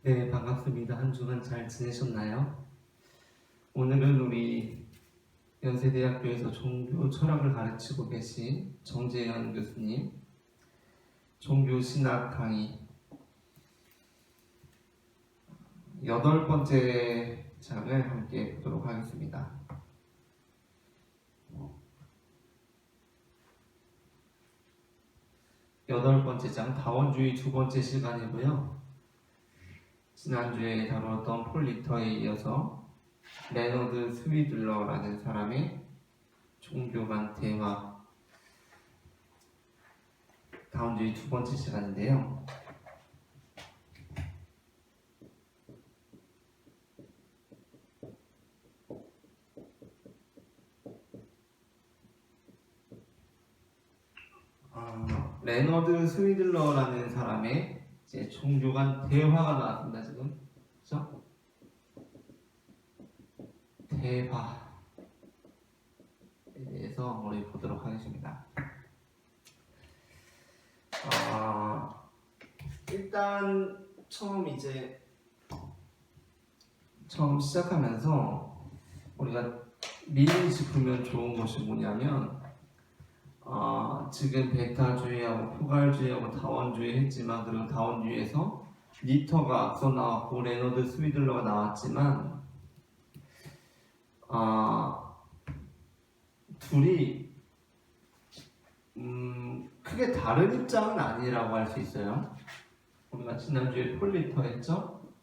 네, 반갑습니다. 한 주간 잘 지내셨나요? 오늘은 우리 연세대학교에서 종교 철학을 가르치고 계신 정재현 교수님 종교 신학 강의 8번째 장을 함께 보도록 하겠습니다. 8번째 장 다원주의 2번째 시간이고요. 지난주에 다루었던 폴 리터에 이어서 레너드 스위들러라는 사람의 종교 간 대화 다원주의 2번째 시간인데요. 레너드 스위들러라는 사람의 이제 종교 간 대화가 나왔습니다. 지금 그렇죠? 대화에 대해서 우리 보도록 하겠습니다. 일단 처음 시작하면서 우리가 미리 짚으면 좋은 것이 뭐냐면 지금 베타주의하고 포괄주의하고 다원주의 했지만, 그리고 다원주의에서 니터가 앞서 나왔고 레너드 스위들러가 나왔지만 둘이 크게 다른 입장은 아니라고 할 수 있어요. 우리가 지난주에 폴 리터 했죠?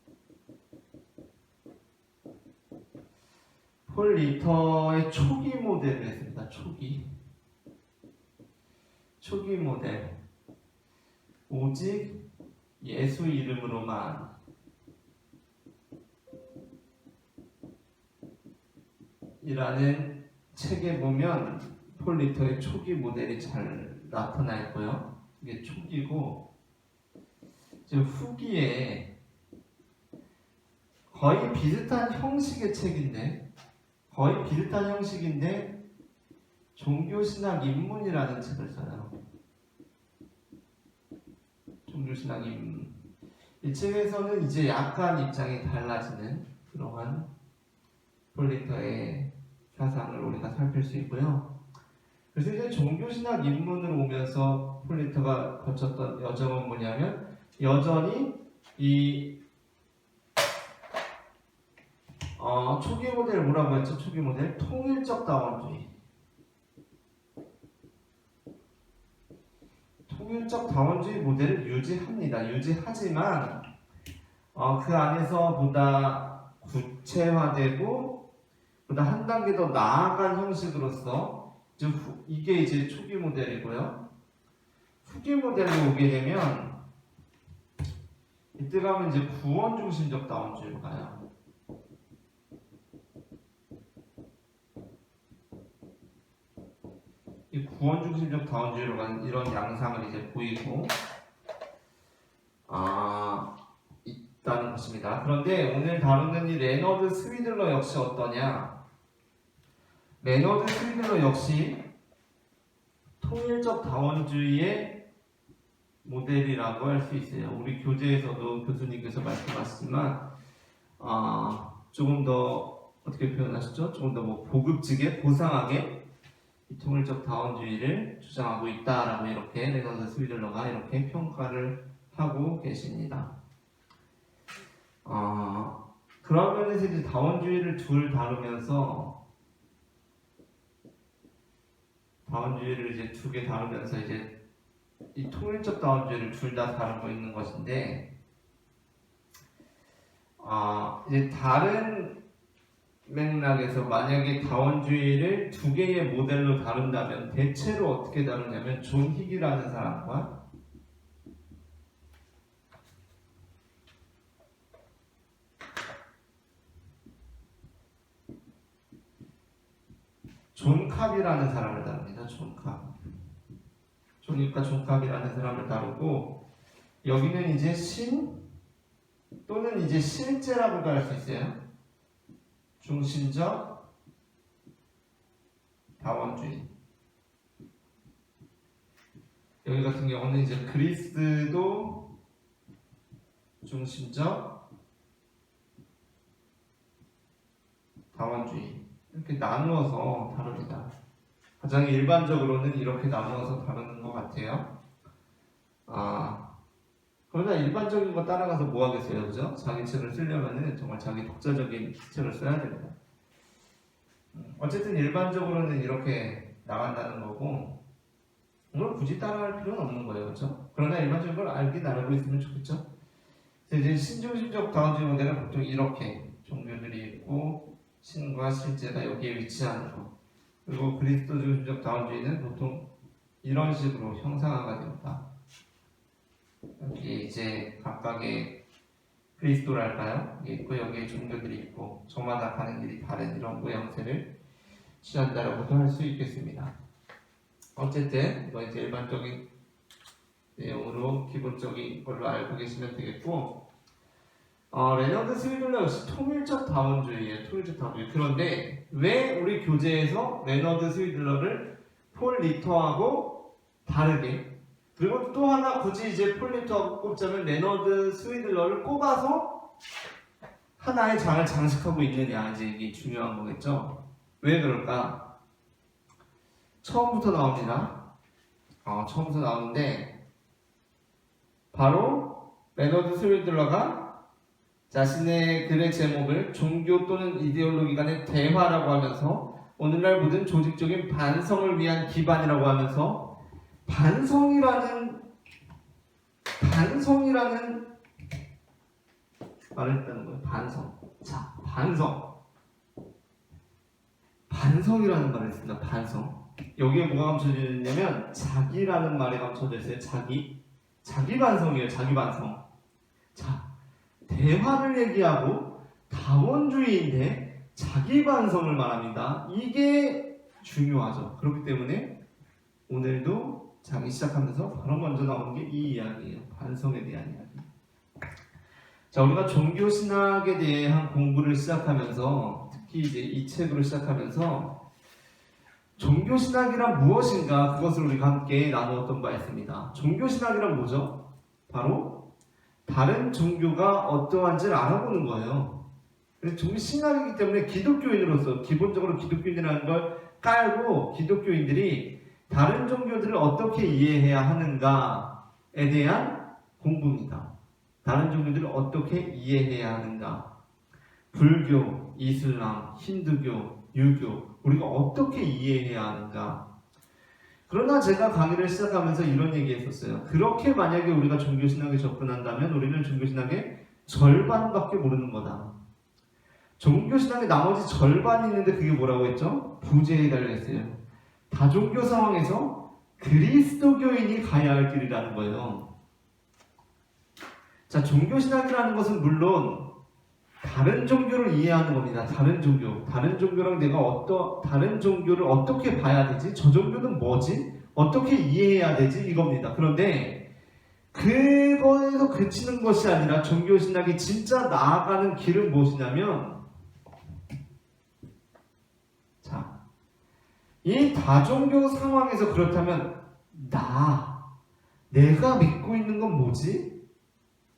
폴 리터의 초기 모델을 했습니다. 초기 모델. 오직 예수 이름으로만 이라는 책에 보면 폴 리터의 초기 모델이 잘 나타나 있고요. 이게 초기고, 이제 후기에 거의 비슷한 형식의 책인데, 종교신학 입문이라는 책을 써요. 종교신학 입문. 이 책에서는 이제 약간 입장이 달라지는 그러한 폴 리터의 사상을 우리가 살필 수 있고요. 그래서 이제 종교신학 입문으로 오면서 폴 리터가 거쳤던 여정은 뭐냐면, 여전히 이 초기 모델 뭐라고 했죠? 초기 모델 통일적 다원주의. 통일적 다원주의 모델을 유지하지만 그 안에서 보다 구체화되고 보다 한 단계 더 나아간 형식으로서 이게 이제 초기 모델이고요. 후기 모델로 오게 되면 이때 가면 이제 구원 중심적 다원주의로 가요. 이 구원 중심적 다원주의로 가는 이런 양상을 이제 보이고 있다는 것입니다. 그런데 오늘 다루는 이 레너드 스위들러 역시 어떠냐? 레너드 스위들러 역시 통일적 다원주의의 모델이라고 할 수 있어요. 우리 교재에서도 교수님께서 말씀하시지만 조금 더 어떻게 표현하셨죠? 조금 더 고급지게, 고상하게 이 통일적 다원주의를 주장하고 있다라고 이렇게 레너드 스위들러가 이렇게 평가를 하고 계십니다. 그런 면에서 이제 다원주의를 이제 두 개 다루면서 이제 이 통일적 다원주의를 둘 다 다루고 있는 것인데, 이제 다른 맥락에서 만약에 다원주의를 두 개의 모델로 다룬다면 대체로 어떻게 다루냐면, 존 힉이라는 사람과 존 캅이라는 사람을 다룹니다. 존 캅이라는 사람을 다루고, 여기는 이제 신 또는 이제 실제라고도 할 수 있어요. 중심적 다원주의. 여기 같은 경우는 이제 그리스도 중심적 다원주의 이렇게 나누어서 다룹니다. 가장 일반적으로는 이렇게 나누어서 다루는 것 같아요. 그러나 일반적인 거 따라가서 뭐 하겠어요, 그죠? 자기 책을 쓰려면은 정말 자기 독자적인 책을 써야 됩니다. 어쨌든 일반적으로는 이렇게 나간다는 거고, 이걸 굳이 따라할 필요는 없는 거예요, 그렇죠? 그러나 일반적인 걸 알긴 알고 있으면 좋겠죠. 이제 신중심적 다원주의 모델은 보통 이렇게 종교들이 있고 신과 실제가 여기에 위치하는 거, 그리고 그리스도 중심적 다원주의는 보통 이런 식으로 형상화가 됩니다. 여기 이제 각각의 그리스도랄까요? 여기 있고 여기에 종교들이 있고 저마다 가는 길이 다른 이런 모양새를 취한다라고도 할 수 있겠습니다. 어쨌든 이거 이제 일반적인 내용으로 기본적인 걸로 알고 계시면 되겠고, 레너드 스위들러 역시 통일적 다원주의예요. 통일적 다원주의. 그런데 왜 우리 교재에서 레너드 스위들러를 폴 리터하고 다르게, 그리고 또 하나 굳이 이제 폴 리터하고 꼽자면 레너드 스위들러를 꼽아서 하나의 장을 장식하고 있느냐, 이제 이게 중요한 거겠죠. 왜 그럴까? 처음부터 나옵니다. 처음부터 나오는데 바로 레너드 스위들러가 자신의 글의 제목을 종교 또는 이데올로기 간의 대화라고 하면서 오늘날 모든 조직적인 반성을 위한 기반이라고 하면서 반성이라는 말을 했다는 거예요. 반성. 자, 반성이라는 말을 했습니다. 반성. 여기에 뭐가 감춰져 있냐면 자기라는 말이 감춰져 있어요. 자기 반성이에요. 자기 반성. 자, 대화를 얘기하고 다원주의인데 자기 반성을 말합니다. 이게 중요하죠. 그렇기 때문에 오늘도 장이 시작하면서 바로 먼저 나오는 게 이 이야기예요. 반성에 대한 이야기. 자, 우리가 종교 신학에 대한 공부를 시작하면서, 특히 이제 이 책으로 시작하면서 종교 신학이란 무엇인가, 그것을 우리가 함께 나누었던 바 있습니다. 종교 신학이란 뭐죠? 바로 다른 종교가 어떠한지를 알아보는 거예요. 그래서 종교 신학이기 때문에 기독교인으로서 기본적으로 기독교인이라는 걸 깔고 기독교인들이 다른 종교들을 어떻게 이해해야 하는가에 대한 공부입니다. 다른 종교들을 어떻게 이해해야 하는가, 불교, 이슬람, 힌두교, 유교, 우리가 어떻게 이해해야 하는가. 그러나 제가 강의를 시작하면서 이런 얘기 했었어요. 그렇게 만약에 우리가 종교신학에 접근한다면 우리는 종교신학의 절반밖에 모르는 거다. 종교신학의 나머지 절반이 있는데 그게 뭐라고 했죠? 부제에 달려있어요. 다종교 상황에서 그리스도교인이 가야 할 길이라는 거예요. 자, 종교신학이라는 것은 물론 다른 종교를 이해하는 겁니다. 다른 종교랑 내가 다른 종교를 어떻게 봐야 되지? 저 종교는 뭐지? 어떻게 이해해야 되지? 이겁니다. 그런데 그거에서 그치는 것이 아니라 종교신학이 진짜 나아가는 길은 무엇이냐면, 자, 이 다종교 상황에서 그렇다면 내가 믿고 있는 건 뭐지?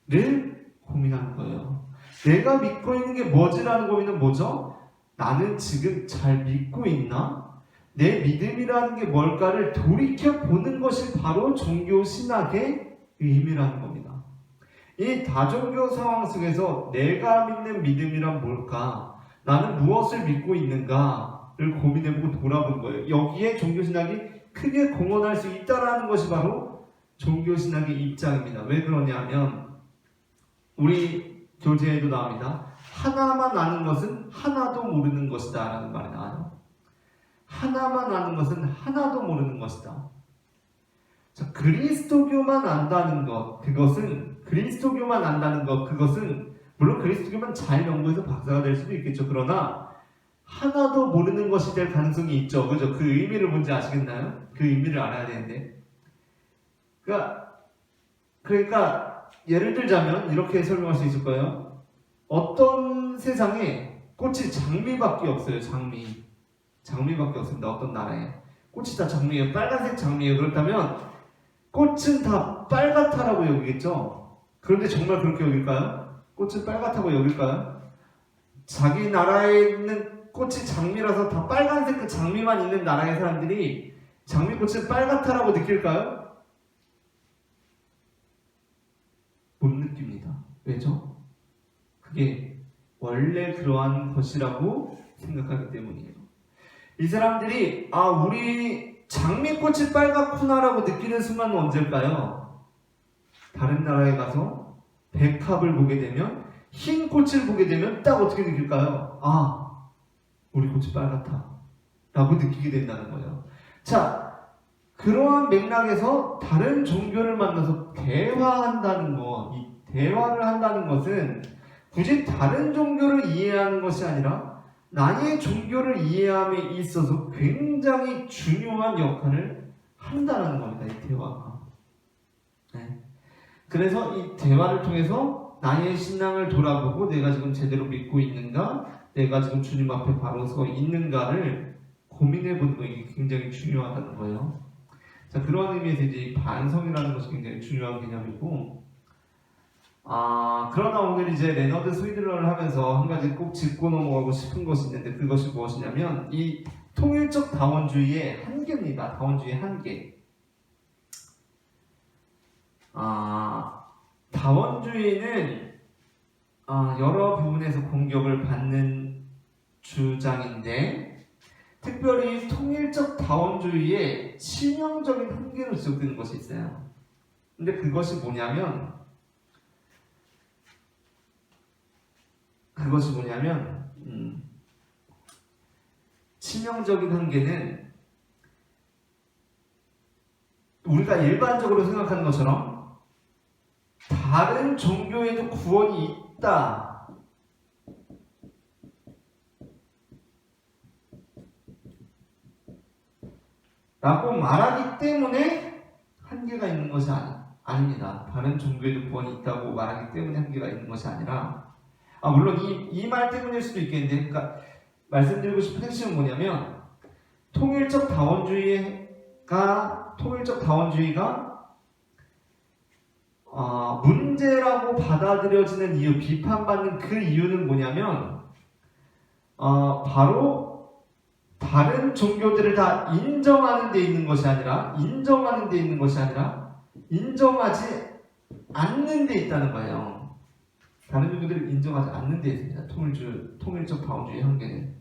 를 고민하는 거예요. 내가 믿고 있는 게 뭐지라는 고민은 뭐죠? 나는 지금 잘 믿고 있나? 내 믿음이라는 게 뭘까를 돌이켜보는 것이 바로 종교신학의 의미라는 겁니다. 이 다종교 상황 속에서 내가 믿는 믿음이란 뭘까? 나는 무엇을 믿고 있는가를 고민해보고 돌아본 거예요. 여기에 종교신학이 크게 공헌할 수 있다는 것이 바로 종교신학의 입장입니다. 왜 그러냐면 우리 교재에도 나옵니다. 하나만 아는 것은 하나도 모르는 것이다 라는 말이 나와요. 하나만 아는 것은 하나도 모르는 것이다. 자, 그리스도교만 안다는 것, 그것은 물론 그리스도교만 잘 연구해서 박사가 될 수도 있겠죠. 그러나 하나도 모르는 것이 될 가능성이 있죠. 그죠? 그 의미를 뭔지 아시겠나요? 그 의미를 알아야 되는데. 그러니까 예를 들자면 이렇게 설명할 수 있을 거예요. 어떤 세상에 꽃이 장미밖에 없어요. 장미밖에 없습니다. 어떤 나라에 꽃이 다 장미예요. 빨간색 장미예요. 그렇다면 꽃은 다 빨갛다라고 여기겠죠. 그런데 정말 그렇게 여길까요? 꽃은 빨갛다고 여길까요? 자기 나라에 있는 꽃이 장미라서 다 빨간색 그 장미만 있는 나라의 사람들이 장미꽃이 빨갛다라고 느낄까요? 못 느낍니다. 왜죠? 그게 원래 그러한 것이라고 생각하기 때문이에요. 이 사람들이 우리 장미꽃이 빨갛구나라고 느끼는 순간은 언제일까요? 다른 나라에 가서 백합을 보게 되면, 흰 꽃을 보게 되면 딱 어떻게 느낄까요? 우리 꽃이 빨갛다 라고 느끼게 된다는 거예요. 자, 그러한 맥락에서 다른 종교를 만나서 대화한다는 것, 이 대화를 한다는 것은 굳이 다른 종교를 이해하는 것이 아니라 나의 종교를 이해함에 있어서 굉장히 중요한 역할을 한다는 겁니다. 이 대화가. 네. 그래서 이 대화를 통해서 나의 신앙을 돌아보고 내가 지금 제대로 믿고 있는가, 내가 지금 주님 앞에 바로 서 있는가를 고민해보는 것이 굉장히 중요하다는 거예요. 자, 그런 의미에서 이제 반성이라는 것이 굉장히 중요한 개념이고, 그러나 오늘 이제 레너드 스위들러를 하면서 한 가지 꼭 짚고 넘어가고 싶은 것이 있는데, 그것이 무엇이냐면 이 통일적 다원주의의 한계입니다. 다원주의의 한계. 다원주의는 여러 부분에서 공격을 받는 주장인데, 특별히 통일적 다원주의의 치명적인 한계로 지적되는 것이 있어요. 근데 그것이 뭐냐면 치명적인 한계는 우리가 일반적으로 생각하는 것처럼 다른 종교에도 구원이 있다 라고 말하기 때문에 한계가 있는 것이 아닙니다. 다른 종교에도 구원이 있다고 말하기 때문에 한계가 있는 것이 아니라, 물론 이 말 때문일 수도 있겠는데, 그러니까 말씀드리고 싶은 핵심은 뭐냐면, 통일적 다원주의가 문제라고 받아들여지는 이유, 비판받는 그 이유는 뭐냐면, 바로 다른 종교들을 다 인정하는 데 있는 것이 아니라 인정하지 않는 데 있다는 거예요. 다른 종교들을 인정하지 않는 데 있습니다. 통일적 다원주의 한계는.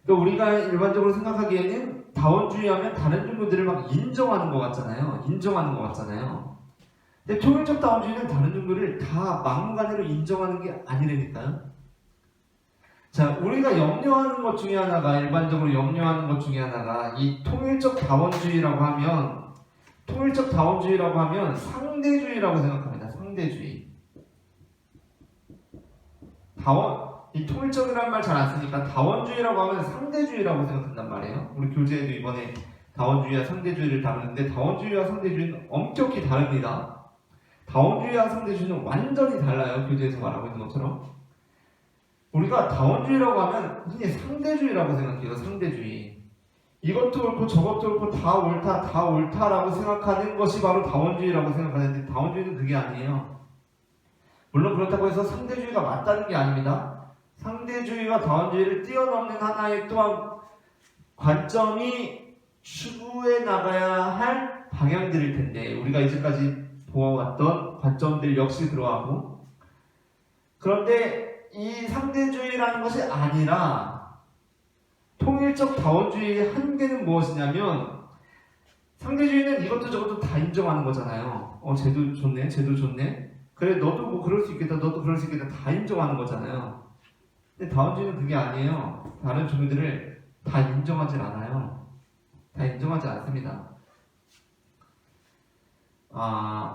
그러니까 우리가 일반적으로 생각하기에는 다원주의 하면 다른 종교들을 막 인정하는 것 같잖아요. 근데 통일적 다원주의는 다른 종교를 다 막무가내로 인정하는 게 아니라니까요. 자, 우리가 일반적으로 염려하는 것 중에 하나가 이 통일적 다원주의라고 하면 상대주의라고 생각합니다. 상대주의. 이 통일적이라는 말 잘 안 쓰니까 다원주의라고 하면 상대주의라고 생각한단 말이에요. 우리 교재에도 이번에 다원주의와 상대주의를 다루는데, 다원주의와 상대주의는 엄격히 다릅니다. 다원주의와 상대주의는 완전히 달라요. 교재에서 말하고 있는 것처럼. 우리가 다원주의라고 하면 흔히 상대주의라고 생각해요. 상대주의. 이것도 옳고 저것도 옳고 다 옳다라고 생각하는 것이 바로 다원주의라고 생각하는데, 다원주의는 그게 아니에요. 물론 그렇다고 해서 상대주의가 맞다는 게 아닙니다. 상대주의와 다원주의를 뛰어넘는 하나의 또한 관점이 추구해 나가야 할 방향들일 텐데, 우리가 이제까지 보아왔던 관점들 역시 그러하고, 그런데 이 상대주의라는 것이 아니라 통일적 다원주의의 한계는 무엇이냐면, 상대주의는 이것도 저것도 다 인정하는 거잖아요. 쟤도 좋네. 그래, 너도 뭐 그럴 수 있겠다, 다 인정하는 거잖아요. 근데 다원주의는 그게 아니에요. 다른 종교들을 다 인정하지 않아요. 다 인정하지 않습니다.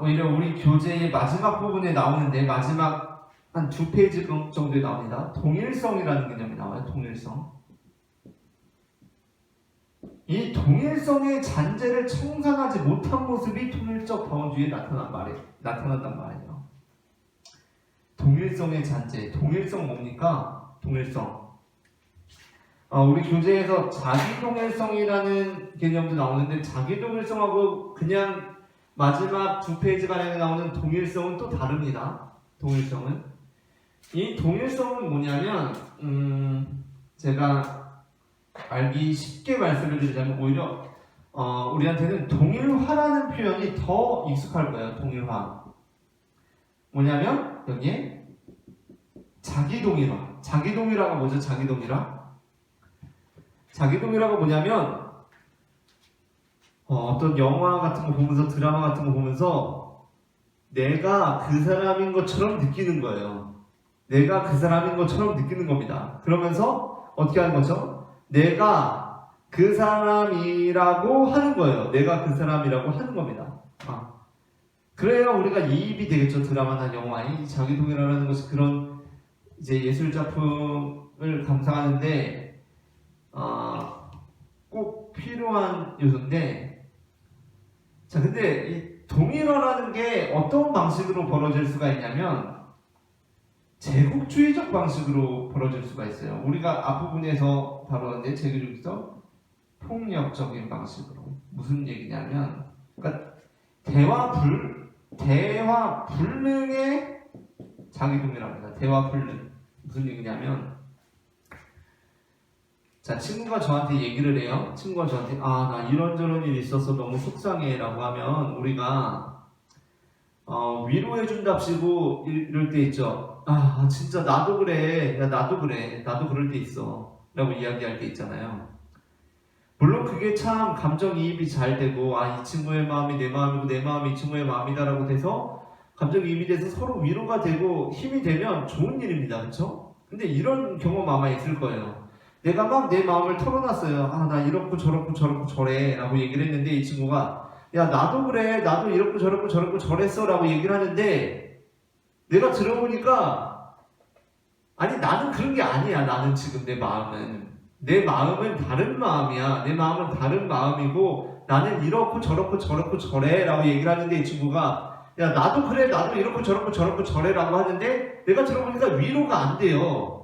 오히려 우리 교재의 마지막 부분에 나오는데, 마지막 한 2페이지 정도에 나옵니다. 동일성이라는 개념이 나와요. 동일성. 이 동일성의 잔재를 청산하지 못한 모습이 통일적 다원주의에 나타난단 말이에요. 동일성의 잔재. 동일성 뭡니까? 동일성. 우리 교재에서 자기동일성이라는 개념도 나오는데, 자기동일성하고 그냥 마지막 2페이지가량에 나오는 동일성은 또 다릅니다. 이 동일성은 뭐냐면, 제가 알기 쉽게 말씀을 드리자면 오히려 우리한테는 동일화라는 표현이 더 익숙할 거예요. 동일화. 뭐냐면 여기에 자기동일화. 자기동일화가 뭐죠? 자기동일화? 자기동일화가 뭐냐면 어떤 영화 같은 거 보면서 드라마 같은 거 보면서 내가 그 사람인 것처럼 느끼는 거예요. 내가 그 사람인 것처럼 느끼는 겁니다. 그러면서 어떻게 하는 거죠? 내가 그 사람이라고 하는 거예요. 내가 그 사람이라고 하는 겁니다. 그래야 우리가 이입이 되겠죠. 드라마나 영화에 자기동일화라는 것이 그런 이제 예술 작품을 감상하는데 꼭 필요한 요소인데, 자 근데 이 동일화라는 게 어떤 방식으로 벌어질 수가 있냐면 제국주의적 방식으로 벌어질 수가 있어요. 우리가 앞부분에서 다루는데 제국주의적 폭력적인 방식으로. 무슨 얘기냐면, 그러니까 대화 불능의 자기동일화입니다. 대화 불능. 무슨 얘기냐면, 자 친구가 저한테 얘기를 해요. 친구가 저한테 나 이런저런 일이 있어서 너무 속상해 라고 하면 우리가 위로해준답시고 이럴 때 있죠. 진짜 나도 그래. 야 나도 그래. 나도 그럴 때 있어 라고 이야기할 때 있잖아요. 물론 그게 참 감정이입이 잘 되고 이 친구의 마음이 내 마음이고 내 마음이 이 친구의 마음이다라고 돼서 감정이입이 돼서 서로 위로가 되고 힘이 되면 좋은 일입니다. 그렇죠? 근데 이런 경험 아마 있을 거예요. 내가 막 내 마음을 털어놨어요. 나 이렇고 저렇고 저렇고 저래 라고 얘기를 했는데 이 친구가 야 나도 그래. 나도 이렇고 저렇고 저렇고 저랬어 라고 얘기를 하는데 내가 들어보니까 아니 나는 그런 게 아니야. 나는 지금 내 마음은 다른 마음이야. 내 마음은 다른 마음이고 나는 이렇고 저렇고 저렇고 저래 라고 얘기를 하는데 이 친구가 야 나도 그래. 나도 이렇고 저렇고 저렇고 저래 라고 하는데 내가 들어보니까 위로가 안 돼요.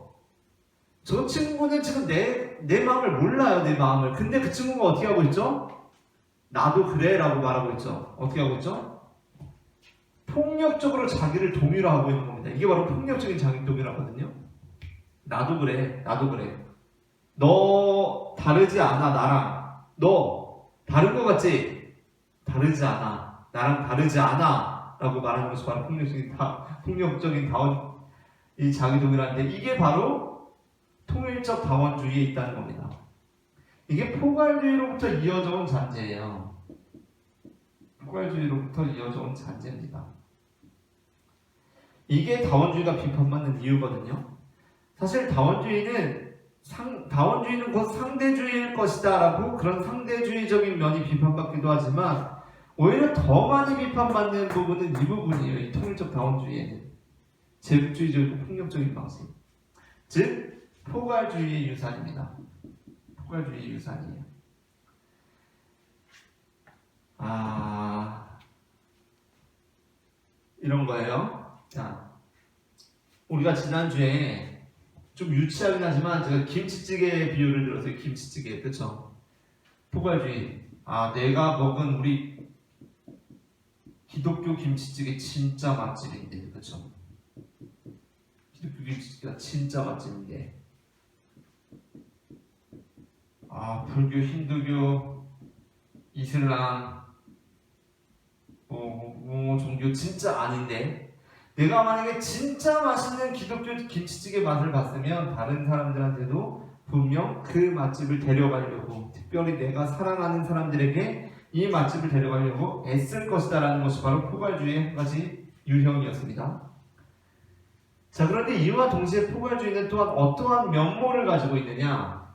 저 친구는 지금 내 마음을 몰라요. 내 마음을. 근데 그 친구가 어떻게 하고 있죠? 나도 그래 라고 말하고 있죠. 어떻게 하고 있죠? 폭력적으로 자기를 동일화하고 있는 겁니다. 이게 바로 폭력적인 자기 동일화거든요. 나도 그래. 나도 그래. 너 다르지 않아. 나랑. 너 다른 거 같지? 다르지 않아. 나랑 다르지 않아 라고 말하는 것이 바로 폭력적인 이 자기 동일화인데 이게 바로 통일적 다원주의에 있다는 겁니다. 이게 포괄주의로부터 이어져 온 잔재예요. 포괄주의로부터 이어져 온 잔재입니다. 이게 다원주의가 비판받는 이유거든요. 사실 다원주의는 곧 상대주의일 것이다 라고 그런 상대주의적인 면이 비판받기도 하지만 오히려 더 많이 비판받는 부분은 이 부분이에요. 이 통일적 다원주의에는 제국주의적이고 폭력적인 방식, 즉 포괄주의의 유산입니다. 포괄주의의 유산이에요. 이런 거예요. 자, 우리가 지난주에 좀 유치하긴 하지만 제가 김치찌개 비유를 들었어요. 김치찌개, 그쵸? 포괄주의. 내가 먹은 우리 기독교 김치찌개 진짜 맛집인데, 그쵸? 기독교 김치찌개가 진짜 맛집인데 불교, 힌두교, 이슬람 종교 진짜 아닌데 내가 만약에 진짜 맛있는 기독교 김치찌개 맛을 봤으면 다른 사람들한테도 분명 그 맛집을 데려가려고, 특별히 내가 사랑하는 사람들에게 이 맛집을 데려가려고 애쓸 것이다 라는 것이 바로 포괄주의의 한 가지 유형이었습니다. 자, 그런데 이와 동시에 포괄주의는 또한 어떠한 면모를 가지고 있느냐?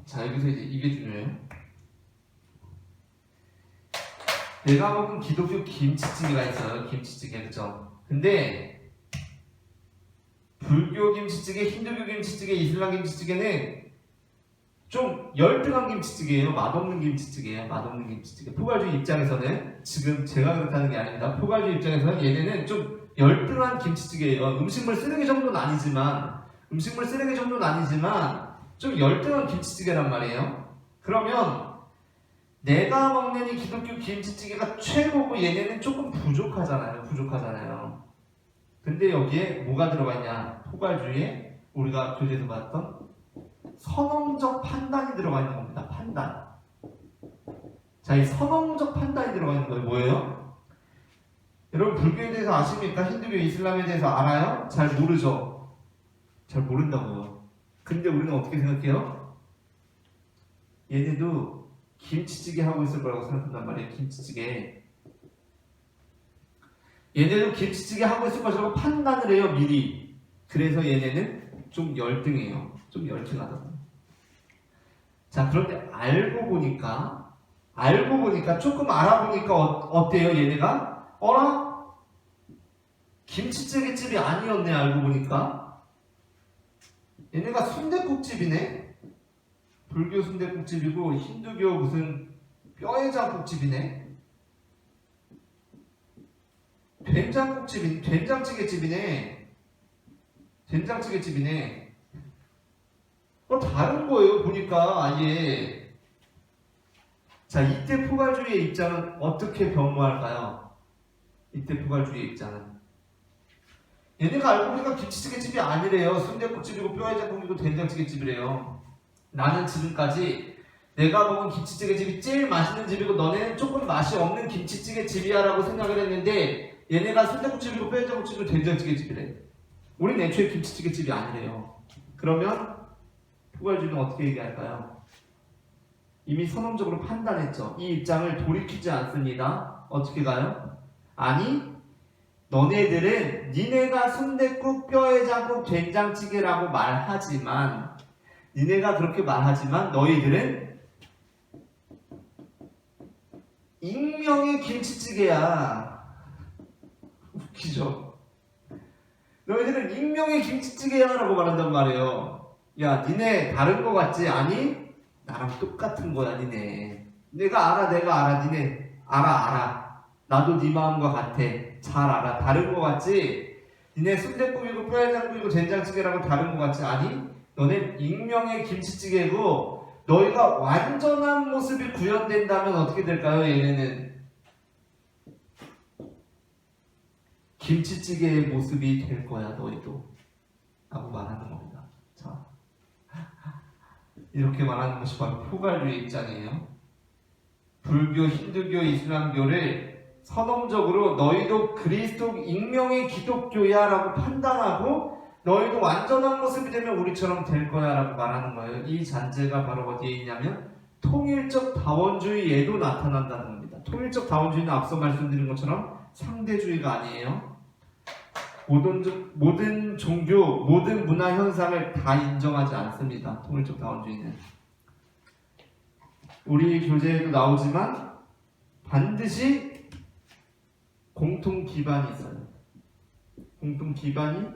자, 여기서 이제 이게 중요해요. 내가 먹은 기독교 김치찌개가 있어요. 김치찌개, 그죠? 근데 불교 김치찌개, 힌두교 김치찌개, 이슬람 김치찌개는 좀 열등한 김치찌개예요. 맛없는 김치찌개예요. 포괄주의 입장에서는, 지금 제가 그렇다는 게 아닙니다. 포괄주의 입장에서는 얘네는 좀 열등한 김치찌개예요. 음식물 쓰레기 정도는 아니지만 좀 열등한 김치찌개란 말이에요. 그러면 내가 먹는 이 기독교 김치찌개가 최고고 얘네는 조금 부족하잖아요. 근데 여기에 뭐가 들어가 있냐? 포괄주의에 우리가 교재에서 봤던 선언적 판단이 들어가 있는 겁니다. 판단. 자, 이 선언적 판단이 들어가 있는 거예요. 뭐예요? 여러분 불교에 대해서 아십니까? 힌두교, 이슬람에 대해서 알아요? 잘 모르죠? 잘 모른다고요. 근데 우리는 어떻게 생각해요? 얘네도 김치찌개 하고 있을 거라고 생각한단 말이에요. 김치찌개. 얘네도 김치찌개 하고 있을 것이라고 판단을 해요. 미리. 그래서 얘네는 좀 열등해요. 좀 열등하다고. 자, 그런데 알고 보니까 조금 알아보니까 어때요? 얘네가? 어라? 김치찌개 집이 아니었네. 알고 보니까 얘네가 순댓국집이네. 불교 순댓국집이고 힌두교 무슨 뼈해장국집이네. 된장찌개집이네. 된장찌개집이네. 다른 거예요. 보니까 아예. 자, 이때 포괄주의의 입장은 어떻게 변모할까요? 이때 포괄주의의 입장은 얘네가 알고 보니까 김치찌개집이 아니래요. 순댓국집이고 뼈해장국이고 된장찌개집이래요. 나는 지금까지 내가 먹은 김치찌개집이 제일 맛있는 집이고 너네는 조금 맛이 없는 김치찌개집이야 라고 생각을 했는데 얘네가 순댓국집이고 뼈해장국집이고 된장찌개집이래. 우린 애초에 김치찌개집이 아니래요. 그러면 포괄주의는 어떻게 얘기할까요? 이미 선언적으로 판단했죠. 이 입장을 돌이키지 않습니다. 어떻게 가요? 아니, 너네들은 니네가 순댓국, 뼈해장국, 된장찌개라고 말하지만 니네가 그렇게 말하지만 너희들은 익명의 김치찌개야. 웃기죠? 너희들은 익명의 김치찌개야 라고 말한단 말이에요. 야, 니네 다른 거 같지? 아니? 나랑 똑같은 거야, 니네. 내가 알아. 니네 알아. 나도 네 마음과 같아. 잘 알아. 다른 거 같지? 니네 순댓국이고 뼈해장국이고 된장찌개라고 다른 거 같지? 아니? 너네 익명의 김치찌개고 너희가 완전한 모습이 구현된다면 어떻게 될까요? 얘네는 김치찌개의 모습이 될 거야, 너희도. 라고 말하는 겁니다. 자, 이렇게 말하는 것이 바로 포괄주의 입장이에요. 불교, 힌두교, 이슬람교를 선언적으로 너희도 그리스도 익명의 기독교야 라고 판단하고 너희도 완전한 모습이 되면 우리처럼 될 거야 라고 말하는 거예요. 이 잔재가 바로 어디에 있냐면 통일적 다원주의에도 나타난다는 겁니다. 통일적 다원주의는 앞서 말씀드린 것처럼 상대주의가 아니에요. 모든 종교, 모든 문화 현상을 다 인정하지 않습니다. 통일적 다원주의는. 우리 교재에도 나오지만 반드시 공통 기반이 있어요. 공통 기반이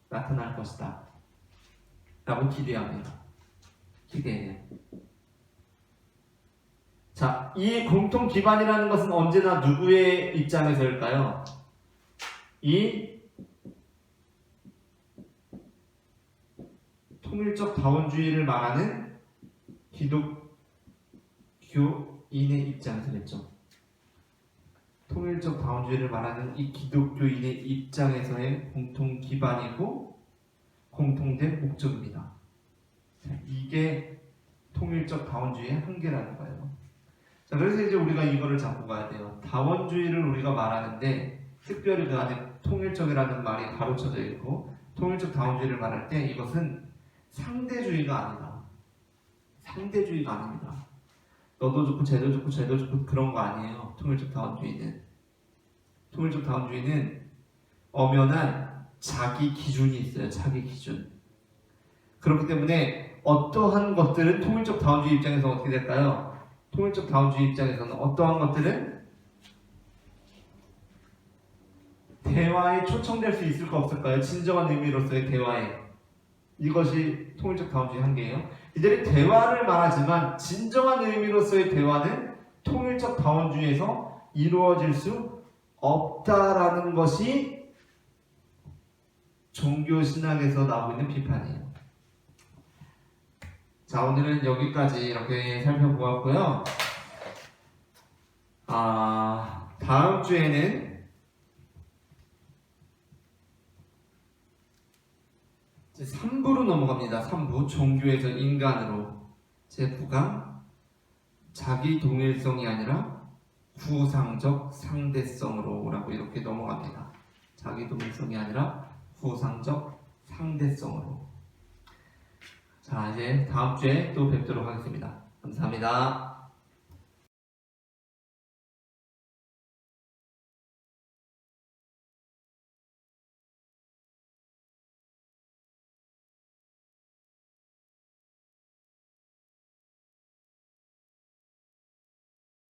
나타날 것이다 라고 기대합니다. 기대해요. 자, 이 공통 기반이라는 것은 언제나 누구의 입장에서일까요? 이 통일적 다원주의를 말하는 기독교인의 입장에서겠죠. 통일적 다원주의를 말하는 이 기독교인의 입장에서의 공통 기반이고 공통된 목적입니다. 이게 통일적 다원주의의 한계라는 거예요. 자, 그래서 이제 우리가 이거를 잡고 가야 돼요. 다원주의를 우리가 말하는데 특별히 그 안에 통일적이라는 말이 가로쳐져 있고 통일적 다원주의를 말할 때 이것은 상대주의가 아니다. 상대주의가 아닙니다. 너도 좋고 쟤도 좋고 쟤도 좋고 그런 거 아니에요. 통일적 다원주의는. 통일적 다원주의는 엄연한 자기 기준이 있어요. 자기 기준. 그렇기 때문에 어떠한 것들은 통일적 다원주의 입장에서 어떻게 될까요? 통일적 다원주의 입장에서는 어떠한 것들은 대화에 초청될 수 있을까 없을까요? 진정한 의미로서의 대화에. 이것이 통일적 다원주의 한계예요. 이들이 대화를 말하지만 진정한 의미로서의 대화는 통일적 다원주의에서 이루어질 수 없다라는 것이 종교신학에서 나오고 있는 비판이에요. 자, 오늘은 여기까지 이렇게 살펴보았고요. 다음 주에는 넘어갑니다. 3부 종교에서 인간으로. 제9강 자기 동일성이 아니라 후상적 상대성으로 라고 이렇게 넘어갑니다. 자기 동일성이 아니라 후상적 상대성으로. 자, 이제 다음 주에 또 뵙도록 하겠습니다. 감사합니다.